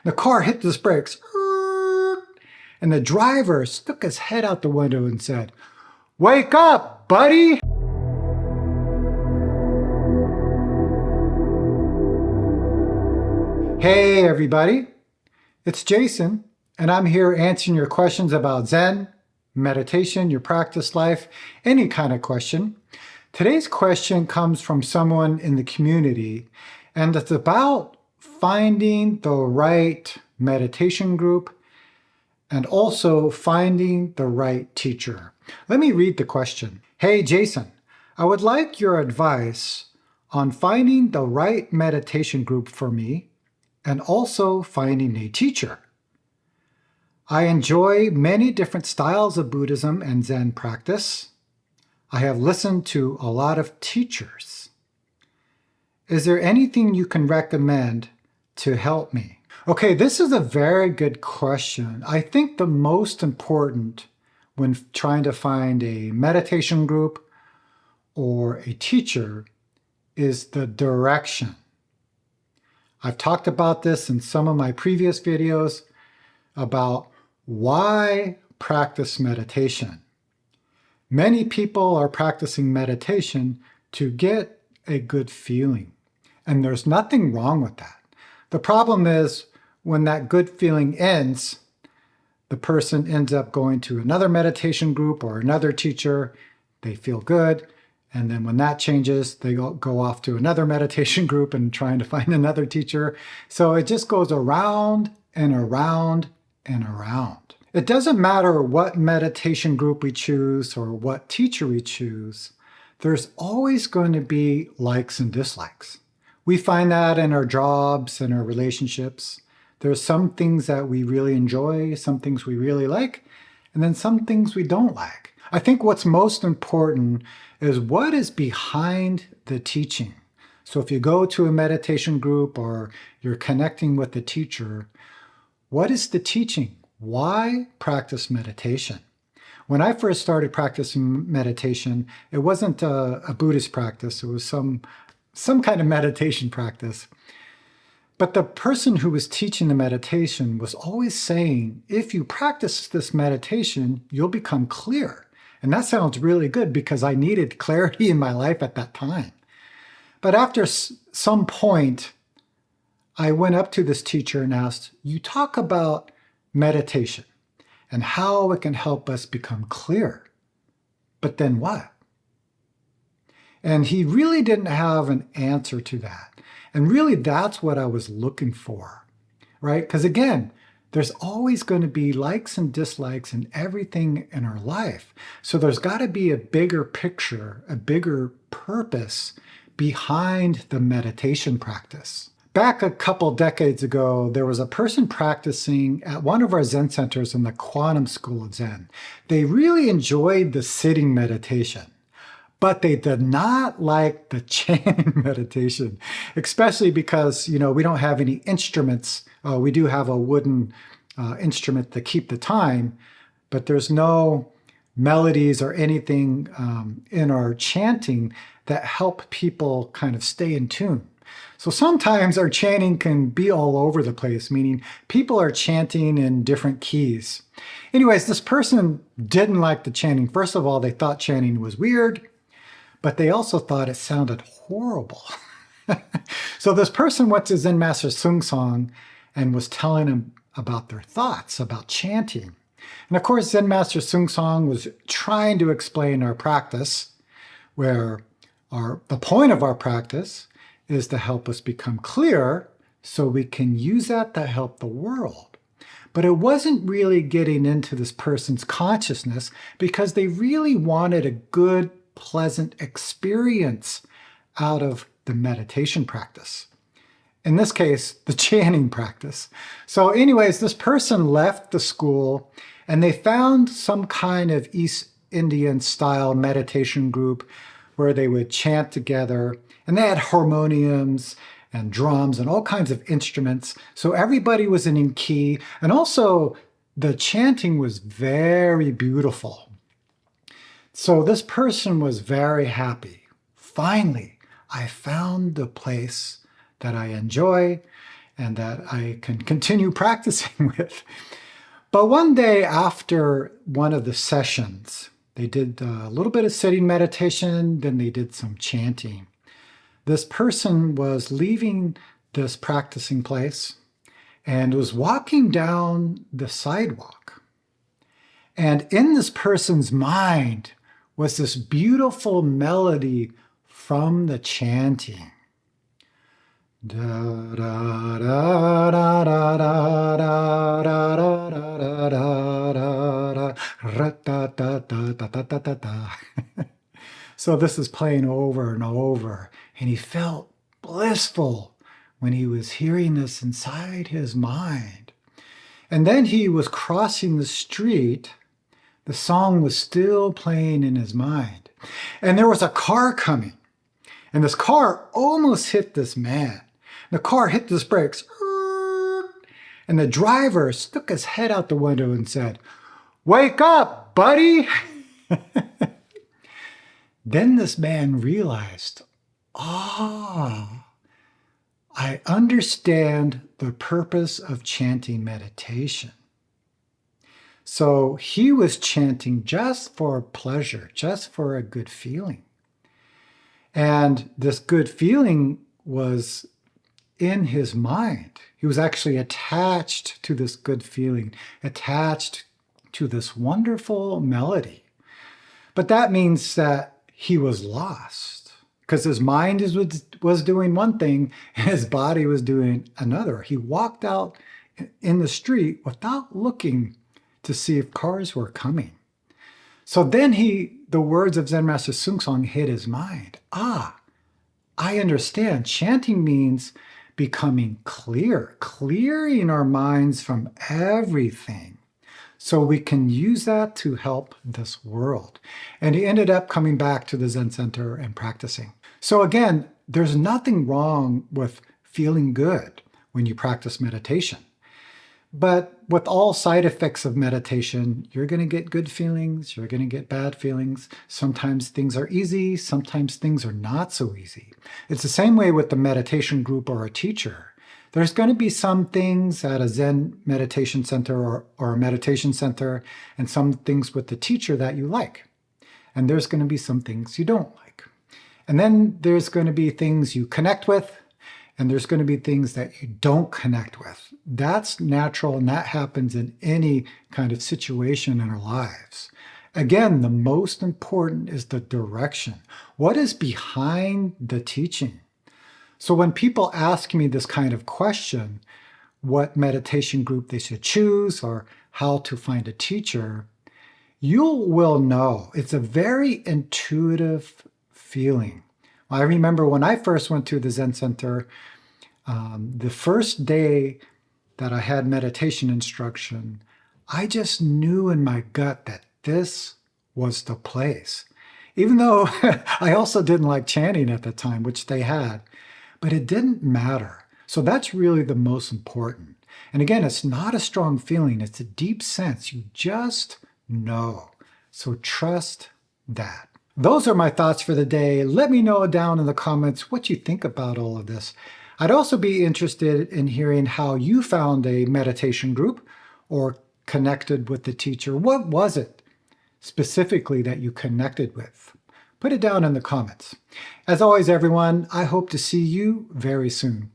The car hit the brakes, and the driver stuck his head out the window and said, "Wake up, buddy!" Hey everybody, it's Jason, and I'm here answering your questions about Zen, meditation, your practice life, any kind of question. Today's question comes from someone in the community, and it's about finding the right meditation group and also finding the right teacher. Let me read the question. Hey Jason, I would like your advice on finding the right meditation group for me and also finding a teacher. I enjoy many different styles of Buddhism and Zen practice. I have listened to a lot of teachers. Is there anything you can recommend to help me? Okay, this is a very good question. I think the most important when trying to find a meditation group or a teacher is the direction. I've talked about this in some of my previous videos about why practice meditation. Many people are practicing meditation to get a good feeling, and there's nothing wrong with that. The problem is when that good feeling ends, the person ends up going to another meditation group or another teacher, they feel good, and then when that changes, they go off to another meditation group and trying to find another teacher. So it just goes around and around and around. It doesn't matter what meditation group we choose or what teacher we choose, there's always going to be likes and dislikes. We find that in our jobs and our relationships. There's some things that we really enjoy, some things we really like, and then some things we don't like. I think what's most important is what is behind the teaching. So if you go to a meditation group or you're connecting with the teacher, what is the teaching? Why practice meditation? When I first started practicing meditation, it wasn't a Buddhist practice. It was some kind of meditation practice. But the person who was teaching the meditation was always saying, if you practice this meditation, you'll become clear. And that sounds really good because I needed clarity in my life at that time. But after some point, I went up to this teacher and asked, you talk about meditation and how it can help us become clear. But then what? And he really didn't have an answer to that. And really that's what I was looking for, right? Because again, there's always going to be likes and dislikes in everything in our life. So there's got to be a bigger picture, a bigger purpose behind the meditation practice. Back a couple decades ago, there was a person practicing at one of our Zen centers in the Quantum School of Zen. They really enjoyed the sitting meditation, but they did not like the chanting meditation, especially because, we don't have any instruments. We do have a wooden instrument to keep the time, but there's no melodies or anything in our chanting that help people kind of stay in tune. So sometimes our chanting can be all over the place, meaning people are chanting in different keys. Anyways, this person didn't like the chanting. First of all, they thought chanting was weird, but they also thought it sounded horrible. So this person went to Zen Master Sung Song and was telling him about their thoughts about chanting. And of course, Zen Master Sung Song was trying to explain our practice, where the point of our practice is to help us become clear so we can use that to help the world. But it wasn't really getting into this person's consciousness because they really wanted a good, pleasant experience out of the meditation practice. In this case, the chanting practice. So anyways, this person left the school and they found some kind of East Indian style meditation group where they would chant together, and they had harmoniums and drums and all kinds of instruments. So everybody was in key, and also the chanting was very beautiful. So this person was very happy. Finally, I found the place that I enjoy, and that I can continue practicing with. But one day after one of the sessions, they did a little bit of sitting meditation, then they did some chanting. This person was leaving this practicing place and was walking down the sidewalk. And in this person's mind was this beautiful melody from the chanting. Da, da, da, da, da, da, da, da, da, da, da, da, da. So this is playing over and over, and he felt blissful when he was hearing this inside his mind. And then he was crossing the street. The song was still playing in his mind. And there was a car coming. And this car almost hit this man. The car hit his brakes. And the driver stuck his head out the window and said, "Wake up, buddy." Then this man realized, I understand the purpose of chanting meditation. So he was chanting just for pleasure, just for a good feeling. And this good feeling was in his mind. He was actually attached to this good feeling, attached to this wonderful melody. But that means that he was lost because his mind was doing one thing and his body was doing another. He walked out in the street without looking to see if cars were coming. So then the words of Zen Master Sungsong hit his mind. I understand. Chanting means becoming clear, clearing our minds from everything, so we can use that to help this world. And he ended up coming back to the Zen Center and practicing. So again, there's nothing wrong with feeling good when you practice meditation. But with all side effects of meditation, you're going to get good feelings, you're going to get bad feelings. Sometimes things are easy, sometimes things are not so easy. It's the same way with the meditation group or a teacher. There's going to be some things at a Zen meditation center or a meditation center, and some things with the teacher that you like. And there's going to be some things you don't like. And then there's going to be things you connect with, and there's going to be things that you don't connect with. That's natural, and that happens in any kind of situation in our lives. Again, the most important is the direction. What is behind the teaching? So when people ask me this kind of question, what meditation group they should choose or how to find a teacher, you will know. It's a very intuitive feeling. I remember when I first went to the Zen Center, the first day that I had meditation instruction, I just knew in my gut that this was the place. Even though I also didn't like chanting at the time, which they had, but it didn't matter. So that's really the most important. And again, it's not a strong feeling, it's a deep sense. You just know. So trust that. Those are my thoughts for the day. Let me know down in the comments what you think about all of this. I'd also be interested in hearing how you found a meditation group or connected with the teacher. What was it specifically that you connected with? Put it down in the comments. As always, everyone, I hope to see you very soon.